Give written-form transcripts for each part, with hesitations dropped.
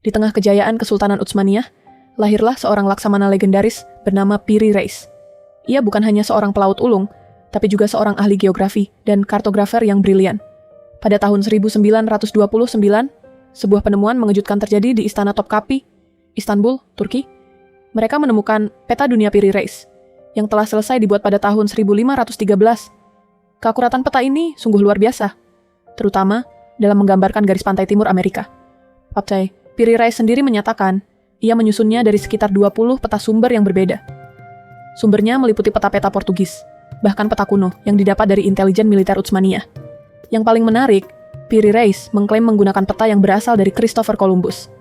Di tengah kejayaan Kesultanan Utsmaniyah, lahirlah seorang laksamana legendaris bernama Piri Reis. Ia bukan hanya seorang pelaut ulung, tapi juga seorang ahli geografi dan kartografer yang brilian. Pada tahun 1929, sebuah penemuan mengejutkan terjadi di Istana Topkapi, Istanbul, Turki. Mereka menemukan peta dunia Piri Reis, yang telah selesai dibuat pada tahun 1513. Keakuratan peta ini sungguh luar biasa, terutama dalam menggambarkan garis pantai timur Amerika. Piri Reis sendiri menyatakan, ia menyusunnya dari sekitar 20 peta sumber yang berbeda. Sumbernya meliputi peta-peta Portugis, bahkan peta kuno yang didapat dari intelijen militer Utsmaniyah. Yang paling menarik, Piri Reis mengklaim menggunakan peta yang berasal dari Christopher Columbus.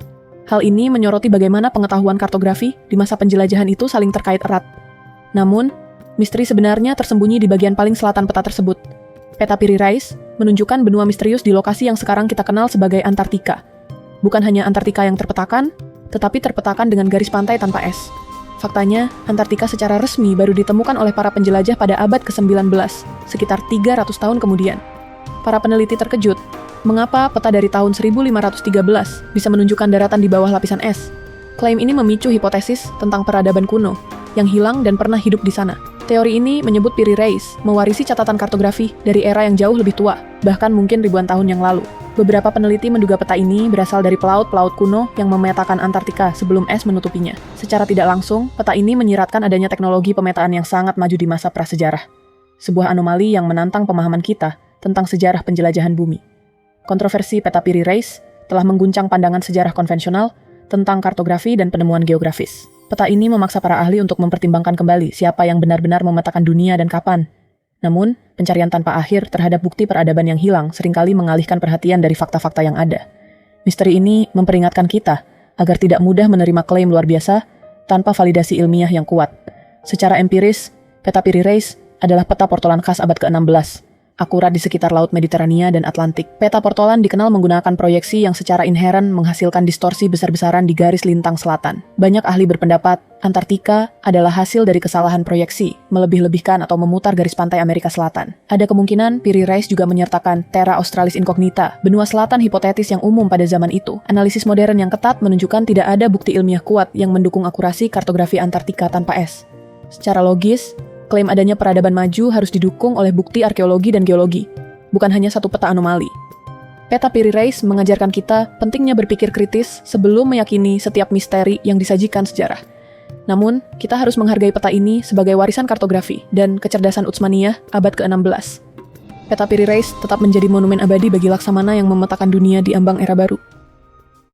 Hal ini menyoroti bagaimana pengetahuan kartografi di masa penjelajahan itu saling terkait erat. Namun, misteri sebenarnya tersembunyi di bagian paling selatan peta tersebut. Peta Piri Reis menunjukkan benua misterius di lokasi yang sekarang kita kenal sebagai Antartika. Bukan hanya Antartika yang terpetakan, tetapi terpetakan dengan garis pantai tanpa es. Faktanya, Antartika secara resmi baru ditemukan oleh para penjelajah pada abad ke-19, sekitar 300 tahun kemudian. Para peneliti terkejut, mengapa peta dari tahun 1513 bisa menunjukkan daratan di bawah lapisan es? Klaim ini memicu hipotesis tentang peradaban kuno yang hilang dan pernah hidup di sana. Teori ini menyebut Piri Reis mewarisi catatan kartografi dari era yang jauh lebih tua, bahkan mungkin ribuan tahun yang lalu. Beberapa peneliti menduga peta ini berasal dari pelaut-pelaut kuno yang memetakan Antartika sebelum es menutupinya. Secara tidak langsung, peta ini menyiratkan adanya teknologi pemetaan yang sangat maju di masa prasejarah. Sebuah anomali yang menantang pemahaman kita tentang sejarah penjelajahan bumi. Kontroversi peta Piri Reis telah mengguncang pandangan sejarah konvensional tentang kartografi dan penemuan geografis. Peta ini memaksa para ahli untuk mempertimbangkan kembali siapa yang benar-benar memetakan dunia dan kapan. Namun, pencarian tanpa akhir terhadap bukti peradaban yang hilang seringkali mengalihkan perhatian dari fakta-fakta yang ada. Misteri ini memperingatkan kita agar tidak mudah menerima klaim luar biasa tanpa validasi ilmiah yang kuat. Secara empiris, peta Piri Reis adalah peta portolan khas abad ke-16, akurat di sekitar Laut Mediterania dan Atlantik. Peta portolan dikenal menggunakan proyeksi yang secara inheren menghasilkan distorsi besar-besaran di garis lintang selatan. Banyak ahli berpendapat, Antartika adalah hasil dari kesalahan proyeksi, melebih-lebihkan atau memutar garis pantai Amerika Selatan. Ada kemungkinan Piri Reis juga menyertakan Terra Australis Incognita, benua selatan hipotetis yang umum pada zaman itu. Analisis modern yang ketat menunjukkan tidak ada bukti ilmiah kuat yang mendukung akurasi kartografi Antartika tanpa es. Secara logis, klaim adanya peradaban maju harus didukung oleh bukti arkeologi dan geologi, bukan hanya satu peta anomali. Peta Piri Reis mengajarkan kita pentingnya berpikir kritis sebelum meyakini setiap misteri yang disajikan sejarah. Namun, kita harus menghargai peta ini sebagai warisan kartografi dan kecerdasan Utsmaniyah abad ke-16. Peta Piri Reis tetap menjadi monumen abadi bagi laksamana yang memetakan dunia di ambang era baru.